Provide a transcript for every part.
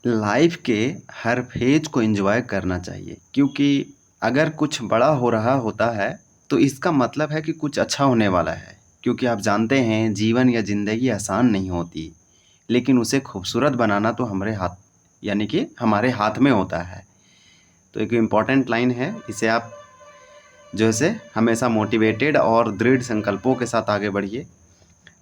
Life के हर phase को enjoy करना चाहिए क्योंकि अगर कुछ बड़ा हो रहा होता है तो इसका मतलब है कि कुछ अच्छा होने वाला है। क्योंकि आप जानते हैं जीवन या ज़िंदगी आसान नहीं होती, लेकिन उसे खूबसूरत बनाना तो हमारे हाथ यानी कि हमारे हाथ में होता है। तो एक इम्पॉर्टेंट लाइन है, इसे आप जो है हमेशा मोटिवेटेड और दृढ़ संकल्पों के साथ आगे बढ़िए।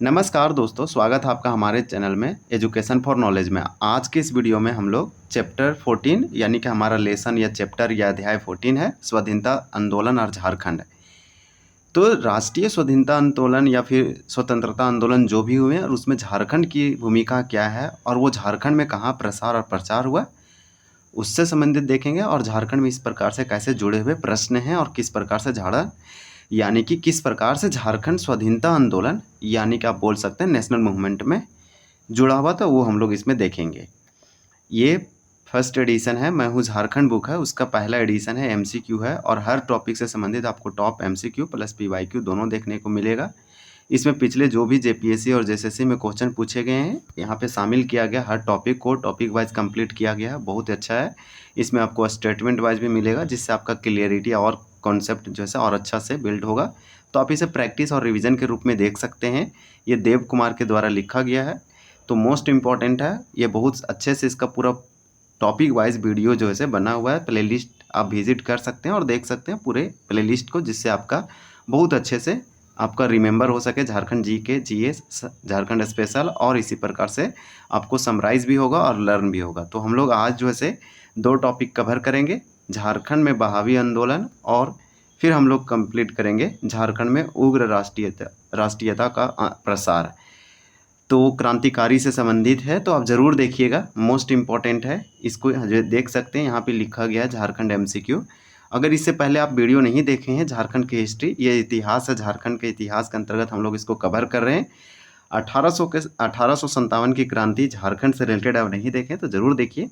नमस्कार दोस्तों, स्वागत है आपका हमारे चैनल में एजुकेशन फॉर नॉलेज में। आज के इस वीडियो में हम लोग चैप्टर 14 यानी कि हमारा लेसन या चैप्टर या अध्याय 14 है स्वाधीनता आंदोलन और झारखंड। तो राष्ट्रीय स्वाधीनता आंदोलन या फिर स्वतंत्रता आंदोलन जो भी हुए और उसमें झारखंड की भूमिका क्या है और वो झारखंड में कहाँ प्रसार और प्रचार हुआ, उससे संबंधित देखेंगे। और झारखंड में इस प्रकार से कैसे जुड़े हुए प्रश्न हैं और किस प्रकार से यानी कि किस प्रकार से झारखंड स्वाधीनता आंदोलन यानी कि आप बोल सकते हैं नेशनल मूवमेंट में जुड़ा हुआ था, वो हम लोग इसमें देखेंगे। ये फर्स्ट एडिशन है मैं हूँ झारखंड बुक है, उसका पहला एडिशन है, एमसीक्यू है और हर टॉपिक से संबंधित आपको टॉप एमसीक्यू प्लस पीवाईक्यू दोनों देखने को मिलेगा। इसमें पिछले जो भी जेपीएससी और जेएसएससी में क्वेश्चन पूछे गए हैं यहाँ पे शामिल किया गया, हर टॉपिक को टॉपिक वाइज कंप्लीट किया गया है, बहुत अच्छा है। इसमें आपको स्टेटमेंट वाइज भी मिलेगा जिससे आपका क्लियरिटी और कॉन्सेप्ट जो है और अच्छा से बिल्ड होगा। तो आप इसे प्रैक्टिस और रिविज़न के रूप में देख सकते हैं। ये देव कुमार के द्वारा लिखा गया है, तो मोस्ट इम्पॉर्टेंट है। ये बहुत अच्छे से इसका पूरा टॉपिक वाइज वीडियो जो है बना हुआ है, प्लेलिस्ट आप विजिट कर सकते हैं और देख सकते हैं पूरे प्लेलिस्ट को, जिससे आपका बहुत अच्छे से आपका रिमेंबर हो सके झारखंड जी के जीएस झारखंड स्पेशल, और इसी प्रकार से आपको समराइज भी होगा और लर्न भी होगा। तो हम लोग आज जो है दो टॉपिक कवर करेंगे, झारखंड में बहावी आंदोलन और फिर हम लोग कंप्लीट करेंगे झारखंड में उग्र राष्ट्रीयता का प्रसार। तो क्रांतिकारी से संबंधित है, तो आप ज़रूर देखिएगा, मोस्ट इम्पॉर्टेंट है। इसको देख सकते हैं, यहाँ पे लिखा गया है झारखंड एमसीक्यू। अगर इससे पहले आप वीडियो नहीं देखे हैं झारखंड की हिस्ट्री, ये इतिहास है, झारखंड के इतिहास के अंतर्गत हम लोग इसको कवर कर रहे हैं। 1857 की क्रांति झारखंड से रिलेटेड आप नहीं देखें तो ज़रूर देखिए।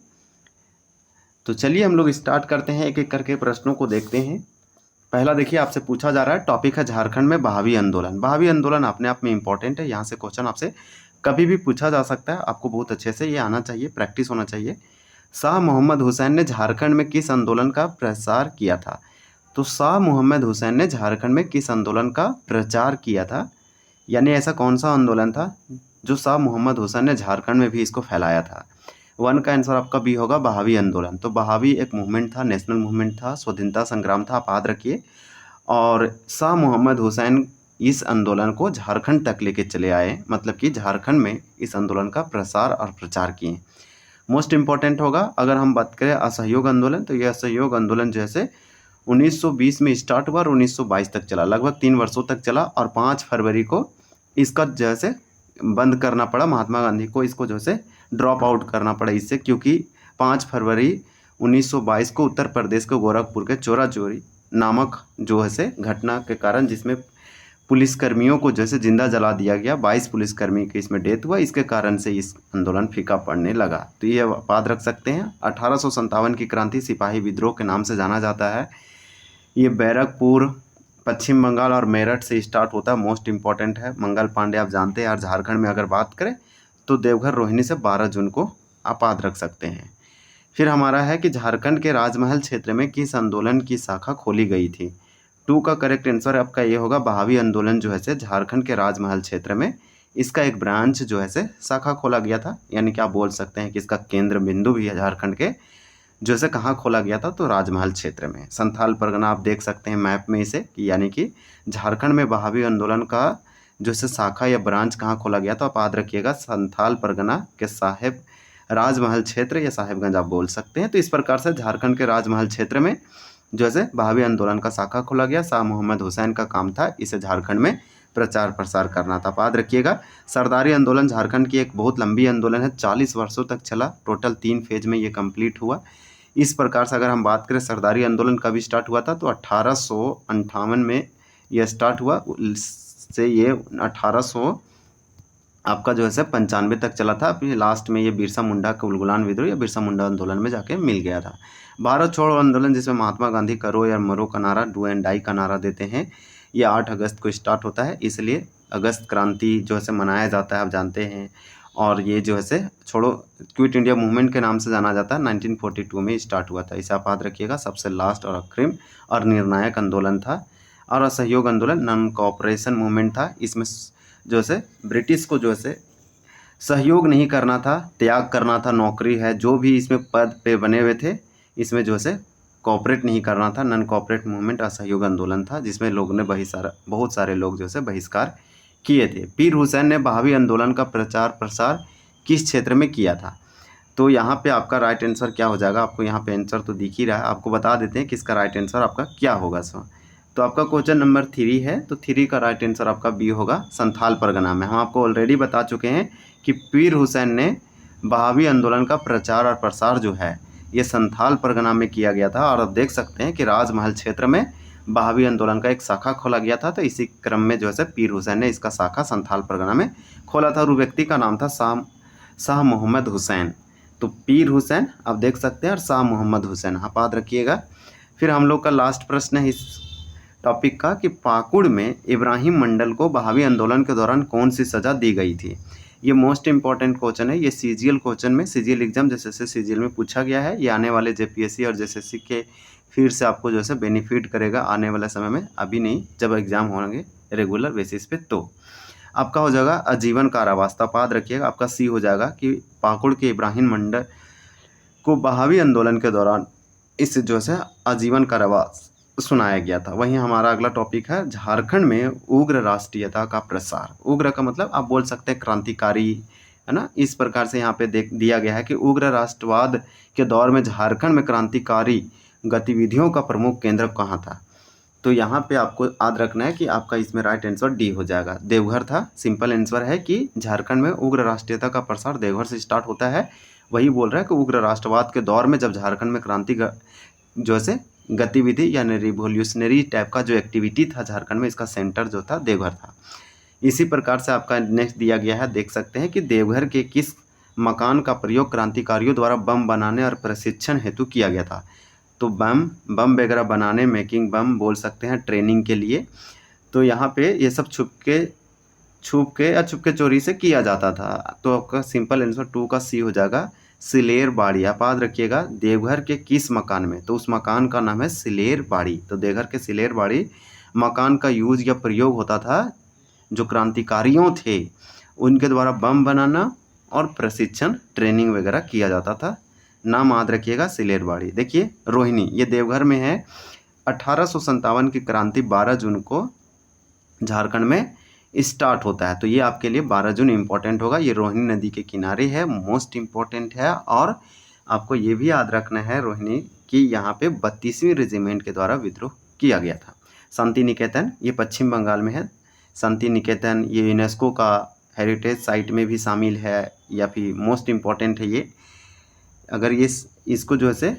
तो चलिए हम लोग स्टार्ट करते हैं, एक एक करके प्रश्नों को देखते हैं। पहला देखिए, आपसे पूछा जा रहा है, टॉपिक है झारखंड में बहावी आंदोलन। बहावी आंदोलन अपने आप में इंपॉर्टेंट है, यहाँ से क्वेश्चन आपसे कभी भी पूछा जा सकता है, आपको बहुत अच्छे से ये आना चाहिए, प्रैक्टिस होना चाहिए। शाह मोहम्मद हुसैन ने झारखंड में किस आंदोलन का प्रसार किया था? तो शाह मोहम्मद हुसैन ने झारखंड में किस आंदोलन का प्रचार किया था, यानी ऐसा कौन सा आंदोलन था जो शाह मोहम्मद हुसैन ने झारखंड में भी इसको फैलाया था? वन का आंसर आपका बी होगा, बहावी आंदोलन। तो बहावी एक मूवमेंट था, नेशनल मूवमेंट था, स्वतंत्रता संग्राम था, आप याद रखिए। और शाह मोहम्मद हुसैन इस आंदोलन को झारखंड तक लेके चले आए, मतलब कि झारखंड में इस आंदोलन का प्रसार और प्रचार किए। मोस्ट इम्पॉर्टेंट होगा, अगर हम बात करें असहयोग आंदोलन, तो यह असहयोग आंदोलन जैसे 1920 में स्टार्ट हुआ और 1922 तक चला, लगभग 3 वर्षों तक चला। और 5 फरवरी को इसका जैसे बंद करना पड़ा महात्मा गांधी को, इसको जैसे ड्रॉप आउट करना पड़ा इससे, क्योंकि 5 फरवरी 1922 को उत्तर प्रदेश के गोरखपुर के चोरा चोरी नामक जो है घटना के कारण, जिसमें पुलिसकर्मियों को जैसे जिंदा जला दिया गया, 22 पुलिसकर्मी की इसमें डेथ हुआ, इसके कारण से इस आंदोलन फीका पड़ने लगा। तो ये याद रख सकते हैं। 1857 की क्रांति सिपाही विद्रोह के नाम से जाना जाता है। ये बैरकपुर, पश्चिम बंगाल और मेरठ से स्टार्ट होता है, मोस्ट इम्पॉर्टेंट है। मंगल पांडे आप जानते हैं। और झारखंड में अगर बात करें तो देवघर रोहिणी से 12 जून को आप याद रख सकते हैं। फिर हमारा है कि झारखंड के राजमहल क्षेत्र में किस आंदोलन की शाखा खोली गई थी? 2 का करेक्ट आंसर आपका ये होगा, बहावी आंदोलन जो है झारखंड के राजमहल क्षेत्र में इसका एक ब्रांच जो है शाखा खोला गया था, यानी कि आप बोल सकते हैं कि इसका केंद्र बिंदु भी है झारखंड के, जो से कहाँ खोला गया था, तो राजमहल क्षेत्र में। संथाल परगना आप देख सकते हैं मैप में इसे, कि यानी कि झारखंड में बहावी आंदोलन का जो से शाखा या ब्रांच कहाँ खोला गया, तो आप याद रखिएगा संथाल परगना के साहेब राजमहल क्षेत्र या साहेबगंज आप बोल सकते हैं। तो इस प्रकार से झारखंड के राजमहल क्षेत्र में जो है बहावी आंदोलन का शाखा खोला गया। शाह मोहम्मद हुसैन का काम था इसे झारखंड में प्रचार प्रसार करना था, याद रखिएगा। सरदारी आंदोलन झारखंड की एक बहुत लंबी आंदोलन है, 40 वर्षों तक चला, टोटल 3 फेज में ये कंप्लीट हुआ। इस प्रकार से अगर हम बात करें सरदारी आंदोलन कभी स्टार्ट हुआ था, तो 1858 में यह स्टार्ट हुआ, से ये 1800 आपका जो है 95 तक चला था। फिर लास्ट में ये बिरसा मुंडा का उलगुलान विद्रोह या बिरसा मुंडा आंदोलन में जाके मिल गया था। भारत छोड़ो आंदोलन, जिसमें महात्मा गांधी करो या मरो का नारा, डू एंड डाई का नारा देते हैं, ये 8 अगस्त को स्टार्ट होता है, इसलिए अगस्त क्रांति जो है मनाया जाता है, आप जानते हैं। और ये जो है से छोड़ो क्विट इंडिया मूवमेंट के नाम से जाना जाता है, 1942 में स्टार्ट हुआ था। इसे आप याद रखिएगा, सबसे लास्ट और अग्रिम और निर्णायक आंदोलन था। और असहयोग आंदोलन नॉन कोऑपरेशन मूवमेंट था। इसमें जो है ब्रिटिश को जो है सहयोग नहीं करना था, त्याग करना था, नौकरी है जो भी इसमें पद पे बने हुए थे, इसमें जो है कोऑपरेट नहीं करना था। नॉन कोऑपरेट मूवमेंट असहयोग आंदोलन था, जिसमें लोगों ने बहुत सारे लोग जो है बहिष्कार किए थे। पीर हुसैन ने बहावी आंदोलन का प्रचार प्रसार किस क्षेत्र में किया था? तो यहाँ पे आपका राइट आंसर क्या हो जाएगा? आपको यहाँ पे आंसर तो दिख ही रहा है, आपको बता देते हैं कि इसका राइट आंसर आपका क्या होगा। सो तो आपका क्वेश्चन नंबर 3 है, तो 3 का राइट आंसर आपका बी होगा, संथाल परगना में। हम आपको ऑलरेडी बता चुके हैं कि पीर हुसैन ने बहावी आंदोलन का प्रचार और प्रसार जो है ये संथाल परगना में किया गया था। और आप देख सकते हैं कि राजमहल क्षेत्र में बहावी आंदोलन का एक शाखा खोला गया था। तो इसी क्रम में जो है पीर हुसैन ने इसका शाखा संथाल परगना में खोला था और उस व्यक्ति का नाम था शाह मोहम्मद हुसैन। तो पीर हुसैन आप देख सकते हैं और शाह मोहम्मद हुसैन आप याद रखिएगा। फिर हम लोग का लास्ट प्रश्न है इस टॉपिक का कि पाकुड़ में इब्राहिम मंडल को बहावी आंदोलन के दौरान कौन सी सज़ा दी गई थी? ये मोस्ट इंपॉर्टेंट क्वेश्चन है। ये सीजीएल क्वेश्चन में, सीजीएल एग्जाम जैसे सीजीएल में पूछा गया है। ये आने वाले जेपीएससी और जेएसएससी के फिर से आपको जो है बेनिफिट करेगा आने वाले समय में, अभी नहीं, जब एग्जाम होंगे रेगुलर बेसिस पे। तो आपका हो जाएगा आजीवन कारावास। तो याद रखिएगा, आपका सी हो जाएगा कि पाकुड़ के इब्राहिम मंडल को बहावी आंदोलन के दौरान इस जो है आजीवन कारावास सुनाया गया था। वहीं हमारा अगला टॉपिक है झारखंड में उग्र राष्ट्रीयता का प्रसार। उग्र का मतलब आप बोल सकते हैं क्रांतिकारी, है ना। इस प्रकार से यहाँ पे दिया गया है कि उग्र राष्ट्रवाद के दौर में झारखंड में क्रांतिकारी गतिविधियों का प्रमुख केंद्र कहाँ था? तो यहाँ पे आपको याद रखना है कि आपका इसमें राइट आंसर डी हो जाएगा, देवघर था। सिंपल आंसर है कि झारखंड में उग्र राष्ट्रीयता का प्रसार देवघर से स्टार्ट होता है। वही बोल रहा है कि उग्र राष्ट्रवाद के दौर में जब झारखंड में क्रांति जो है गतिविधि यानी रिवोल्यूशनरी टाइप का जो एक्टिविटी था झारखंड में, इसका सेंटर जो था देवघर था। इसी प्रकार से आपका नेक्स्ट दिया गया है, देख सकते हैं कि देवघर के किस मकान का प्रयोग क्रांतिकारियों द्वारा बम बनाने और प्रशिक्षण हेतु किया गया था? तो बम वगैरह बनाने, मेकिंग बम बोल सकते हैं, ट्रेनिंग के लिए। तो यहाँ पे ये सब छुप के या छुपके चोरी से किया जाता था। तो आपका सिंपल आंसर 2 का सी हो जाएगा, सिलेर बाड़ी। आप याद रखिएगा, देवघर के किस मकान में? तो उस मकान का नाम है सिलेर बाड़ी। तो देवघर के सिलेर बाड़ी मकान का यूज या प्रयोग होता था जो क्रांतिकारियों थे उनके द्वारा बम बनाना और प्रशिक्षण ट्रेनिंग वगैरह किया जाता था। नाम याद रखिएगा, सिलेर बाड़ी। देखिए रोहिणी, ये देवघर में है। 1857 की क्रांति 12 जून को झारखंड में स्टार्ट होता है। तो ये आपके लिए 12 जून इम्पोर्टेंट होगा। ये रोहिणी नदी के किनारे है, मोस्ट इम्पोर्टेंट है। और आपको ये भी याद रखना है रोहिणी कि यहाँ पे 32वीं रेजिमेंट के द्वारा विद्रोह किया गया था। शांति निकेतन, ये पश्चिम बंगाल में है। शांति निकेतन ये यूनेस्को का हेरिटेज साइट में भी शामिल है, या फिर मोस्ट इम्पोर्टेंट है ये। अगर ये इसको जो है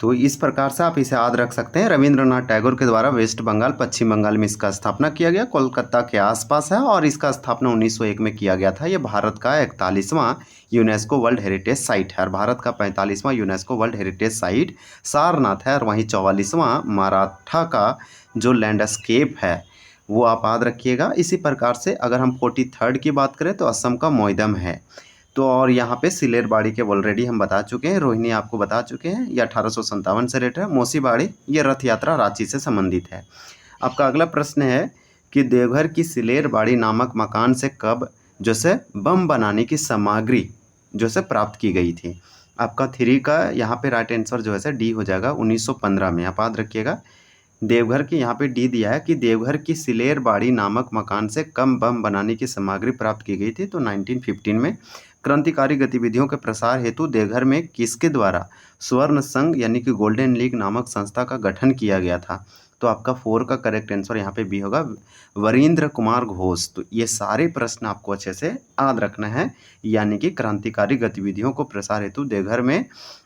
तो इस प्रकार से आप इसे याद रख सकते हैं। रविंद्रनाथ टैगोर के द्वारा वेस्ट बंगाल पश्चिम बंगाल में इसका स्थापना किया गया, कोलकाता के आसपास है। और इसका स्थापना 1901 में किया गया था। ये भारत का 41वां यूनेस्को वर्ल्ड हेरिटेज साइट है और भारत का 45वां UNESCO world heritage site Sarnath है। और वहीं 44वां मराठा का जो लैंडस्केप है वो आप याद रखिएगा। इसी प्रकार से अगर हम 43rd की बात करें तो असम का मोइदम है। तो और यहाँ पे सिलेर बाड़ी के ऑलरेडी हम बता चुके हैं, रोहिणी आपको बता चुके हैं, ये 1857 से रिलेटेड है। मौसी बाड़ी ये रथ यात्रा रांची से संबंधित है। आपका अगला प्रश्न है कि देवघर की सिलेर बाड़ी नामक मकान से कब जो से बम बनाने की सामग्री जो से प्राप्त की गई थी? आपका 3 का यहाँ पे राइट आंसर जो है डी हो जाएगा, 1915 में। आप याद रखिएगा, देवघर की यहाँ पे डी दिया है कि देवघर की सिलेर बाड़ी नामक मकान से कम बम बनाने की सामग्री प्राप्त की गई थी। तो 1915 में क्रांतिकारी गतिविधियों के प्रसार हेतु देवघर में किसके द्वारा स्वर्ण संघ यानी कि गोल्डन लीग नामक संस्था का गठन किया गया था? तो आपका 4 का करेक्ट आंसर यहाँ पे बी होगा, वरींद्र कुमार घोष। तो ये सारे प्रश्न आपको अच्छे से याद रखना है, यानी कि क्रांतिकारी गतिविधियों को प्रसार हेतु देवघर में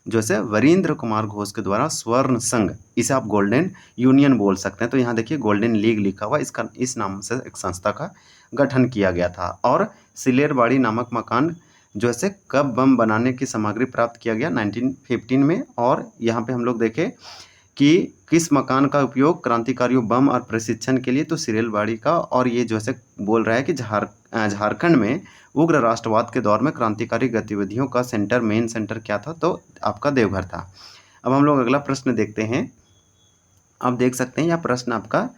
जो है वरींद्र कुमार घोष के द्वारा स्वर्ण संघ, इसे आप गोल्डन यूनियन बोल सकते हैं। तो यहाँ देखिए गोल्डन लीग लिखा हुआ, इसका इस नाम से एक संस्था का गठन किया गया था। और सिलेर बाड़ी नामक मकान जो है कब बम बनाने की सामग्री प्राप्त किया गया? 1915 में। और यहाँ पे हम लोग देखें कि किस मकान का उपयोग क्रांतिकारियों बम और प्रशिक्षण के लिए, तो सिरेलबाड़ी का। और ये जो है बोल रहा है कि झारखंड में उग्र राष्ट्रवाद के दौर में क्रांतिकारी गतिविधियों का मेन सेंटर क्या था, तो आपका देवघर था। अब हम लोग अगला प्रश्न देखते हैं। आप देख सकते हैं यह प्रश्न आपका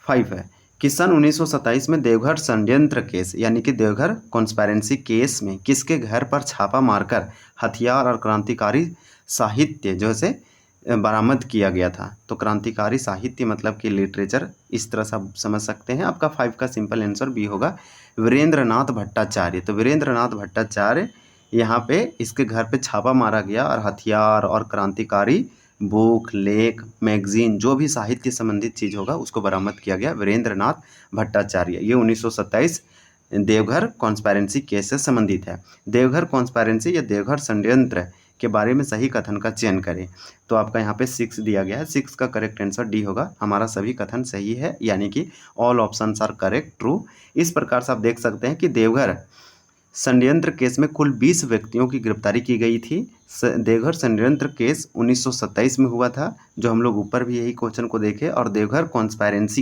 5 है कि सन 1927 में देवघर षड्यंत्र केस यानी कि देवघर कॉन्स्पायरेंसी केस में किसके घर पर छापा मारकर हथियार और क्रांतिकारी साहित्य जो है बरामद किया गया था। तो क्रांतिकारी साहित्य मतलब कि लिटरेचर, इस तरह से आप समझ सकते हैं। आपका 5 का सिंपल आंसर बी होगा वीरेंद्रनाथ भट्टाचार्य। तो वीरेंद्रनाथ भट्टाचार्य यहाँ पे इसके घर पे छापा मारा गया और हथियार और क्रांतिकारी बुक, लेख, मैगजीन, जो भी साहित्य संबंधित चीज़ होगा उसको बरामद किया गया वीरेंद्रनाथ भट्टाचार्य। ये 1927 देवघर कॉन्स्पायरेंसी केस से संबंधित है। देवघर कॉन्स्पायरेंसी या देवघर षड्यंत्र के बारे में सही कथन का चयन करें। तो आपका यहाँ पे 6 दिया गया है। 6 का करेक्ट आंसर डी होगा। हमारा सभी कथन सही है, यानी कि all options are correct, true. इस प्रकार से आप देख सकते हैं कि देवघर षड्यंत्र केस में कुल 20 व्यक्तियों की गिरफ्तारी की गई थी। देवघर षड्यंत्र केस 1927 में हुआ था, जो हम लोग ऊपर भी यही क्वेश्चन को देखे। और देवघर कॉन्स्पायरेंसी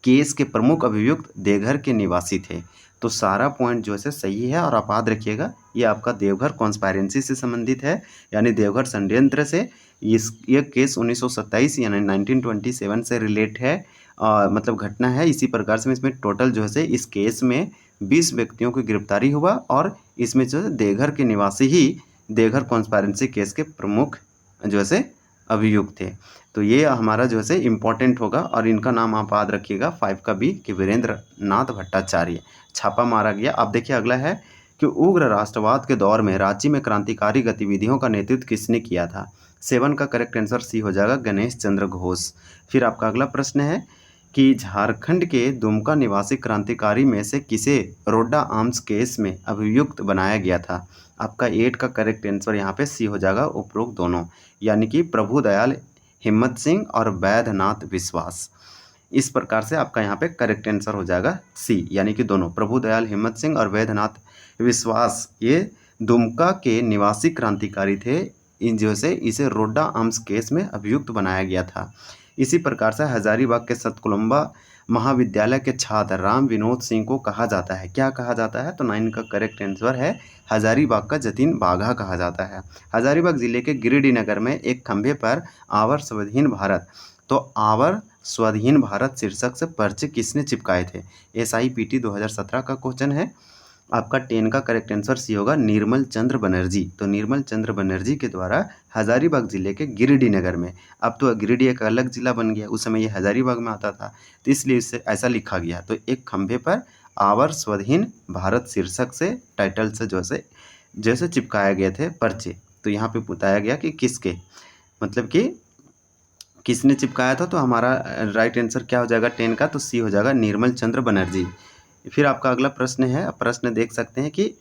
केस के प्रमुख अभियुक्त देवघर के निवासी थे। तो सारा पॉइंट जो है सही है। और आप याद रखिएगा ये आपका देवघर कॉन्स्पायरेंसी से संबंधित है, यानी देवघर षड्यंत्र से। ये केस 1927 यानी 1927 से रिलेट है, मतलब घटना है। इसी प्रकार से इसमें टोटल जो है इस केस में 20 व्यक्तियों की गिरफ्तारी हुआ और इसमें जो है देवघर के निवासी ही देवघर कॉन्स्पायरेंसी केस के प्रमुख जो है अभियुक्त थे। तो ये हमारा जो है इम्पोर्टेंट होगा। और इनका नाम आप याद रखिएगा 5 का बी कि वीरेंद्र नाथ भट्टाचार्य। छापा मारा गया। अब देखिए अगला है कि उग्र राष्ट्रवाद के दौर में रांची में क्रांतिकारी गतिविधियों का नेतृत्व किसने किया था। 7 का करेक्ट आंसर सी हो जाएगा, गणेश चंद्र घोष। फिर आपका अगला प्रश्न है कि झारखंड के दुमका निवासी क्रांतिकारी में से किसे रोड्डा आर्म्स केस में अभियुक्त बनाया गया था। आपका 8 का करेक्ट आंसर यहाँ पे सी हो जाएगा, उपरोक्त दोनों, यानी कि प्रभुदयाल हिम्मत सिंह और वैद्यनाथ विश्वास। इस प्रकार से आपका यहाँ पे करेक्ट आंसर हो जाएगा सी, यानी कि दोनों प्रभुदयाल हिम्मत सिंह और वैद्यनाथ विश्वास ये दुमका के निवासी क्रांतिकारी थे। इन जो से इसे रोड्डा आर्म्स केस में अभियुक्त बनाया गया था। इसी प्रकार से हजारीबाग के सतकुलम्बा महाविद्यालय के छात्र राम विनोद सिंह को कहा जाता है, क्या कहा जाता है। तो 9 का करेक्ट आंसर है हजारीबाग का जतीन बाघा कहा जाता है। हजारीबाग जिले के गिरिडीह नगर में एक खंभे पर आवर स्वाधीन भारत, तो आवर स्वाधीन भारत शीर्षक से पर्चे किसने चिपकाए थे। SIPT 2017 का क्वेश्चन है। आपका 10 का करेक्ट आंसर सी होगा, निर्मल चंद्र बनर्जी। तो निर्मल चंद्र बनर्जी के द्वारा हजारीबाग जिले के गिरिडीह नगर में, अब तो गिरिडीह एक अलग जिला बन गया, उस समय ये हजारीबाग में आता था, तो इसलिए इससे ऐसा लिखा गया। तो एक खंभे पर आवर स्वाधीन भारत शीर्षक से टाइटल से जैसे चिपकाए गए थे पर्चे। तो यहाँ पे बताया गया कि किसके, मतलब कि किसने चिपकाया था। तो हमारा राइट आंसर क्या हो जाएगा 10 का, तो सी हो जाएगा, निर्मल चंद्र बनर्जी। फिर आपका अगला प्रश्न है। प्रश्न देख सकते हैं कि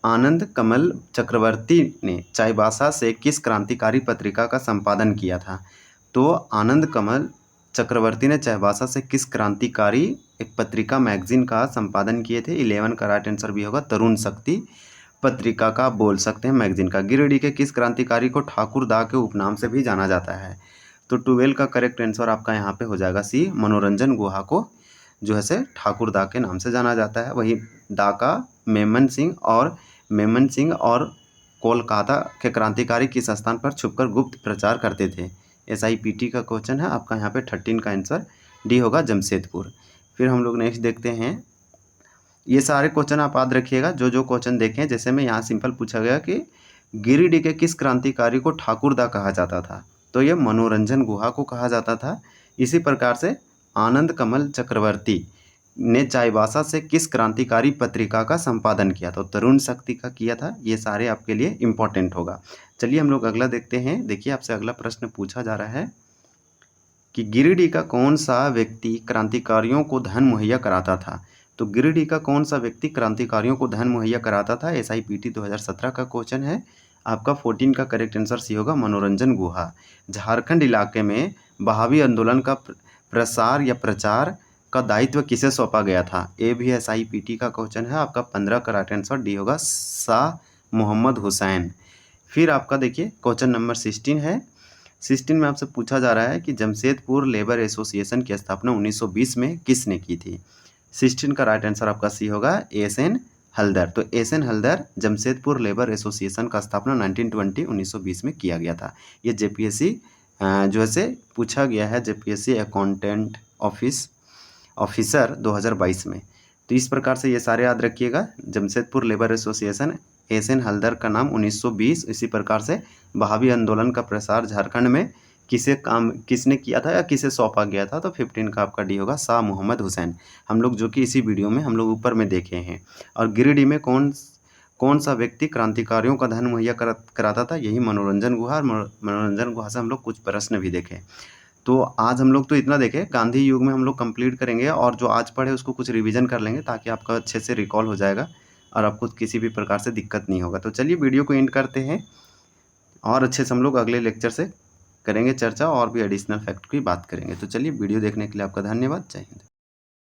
आनंद कमल चक्रवर्ती ने चाईबासा से किस क्रांतिकारी पत्रिका का संपादन किया था। तो आनंद कमल चक्रवर्ती ने चाईबासा से किस क्रांतिकारी एक पत्रिका मैगजीन का संपादन किए थे। 11 का राइट आंसर भी होगा, तरुण शक्ति पत्रिका का बोल सकते हैं, मैगजीन का। गिरिडीह के किस क्रांतिकारी को ठाकुर दा के उपनाम से भी जाना जाता है। तो 12 का करेक्ट आंसर आपका यहाँ पे हो जाएगा सी, मनोरंजन गुहा को जो है ठाकुर दा के नाम से जाना जाता है। वही दा का मेमन सिंह और कोलकाता के क्रांतिकारी किस स्थान पर छुपकर गुप्त प्रचार करते थे। SIPT का क्वेश्चन है। आपका यहाँ पे 13 का आंसर डी होगा, जमशेदपुर। फिर हम लोग नेक्स्ट देखते हैं। ये सारे क्वेश्चन आप याद रखिएगा, जो क्वेश्चन देखें। जैसे में यहाँ सिंपल पूछा गया कि गिरिडीह के किस क्रांतिकारी को ठाकुर दा कहा जाता था, तो ये मनोरंजन गुहा को कहा जाता था। इसी प्रकार से आनंद कमल चक्रवर्ती ने चाईबासा से किस क्रांतिकारी पत्रिका का संपादन किया, तो तरुण शक्ति का किया था। ये सारे आपके लिए इम्पोर्टेंट होगा। चलिए हम लोग अगला देखते हैं। देखिए आपसे अगला प्रश्न पूछा जा रहा है कि गिरिडीह का कौन सा व्यक्ति क्रांतिकारियों को धन मुहैया कराता था। तो गिरिडीह का कौन सा व्यक्ति क्रांतिकारियों को धन मुहैया कराता था। SIPT 2017 का क्वेश्चन है। आपका 14 का करेक्ट आंसर सी होगा, मनोरंजन गुहा। झारखंड इलाके में बहावी आंदोलन का प्रसार या प्रचार का दायित्व किसे सौंपा गया था। ये भी SIPT का क्वेश्चन है। आपका 15 का राइट आंसर डी होगा, शाह मोहम्मद हुसैन। फिर आपका देखिए क्वेश्चन नंबर 16 है। 16 में आपसे पूछा जा रहा है कि जमशेदपुर लेबर एसोसिएशन की स्थापना 1920 में किसने की थी। 16 का राइट आंसर आपका सी होगा एस.एन. हल्दर। तो SN. Haldar Jamshedpur labour association का स्थापना 1920 में किया गया था। ये जेपीएससी जो है पूछा गया है, जेपीएससी अकाउंटेंट ऑफिसर 2022 में। तो इस प्रकार से ये सारे याद रखिएगा। Jamshedpur labour association, SN. Haldar का नाम 1920। इसी प्रकार से बहावी आंदोलन का प्रसार झारखंड में किसने किया था या किसे सौंपा गया था। तो 15 का आपका डी होगा शाह मोहम्मद हुसैन, हम लोग जो कि इसी वीडियो में हम लोग ऊपर में देखे हैं। और गिरिडीह में कौन सा व्यक्ति क्रांतिकारियों का धन मुहैया कराता था, यही मनोरंजन गुहा। और मनोरंजन गुहा से हम लोग कुछ प्रश्न भी देखे। तो आज हम लोग तो इतना देखें, गांधी युग में हम लोग कंप्लीट करेंगे और जो आज पढ़े उसको कुछ रिवीजन कर लेंगे ताकि आपका अच्छे से रिकॉल हो जाएगा और आपको किसी भी प्रकार से दिक्कत नहीं होगा। तो चलिए वीडियो को एंड करते हैं और अच्छे से हम लोग अगले लेक्चर से करेंगे चर्चा और भी एडिशनल फैक्ट की बात करेंगे। तो चलिए वीडियो देखने के लिए आपका धन्यवाद। जय हिंद।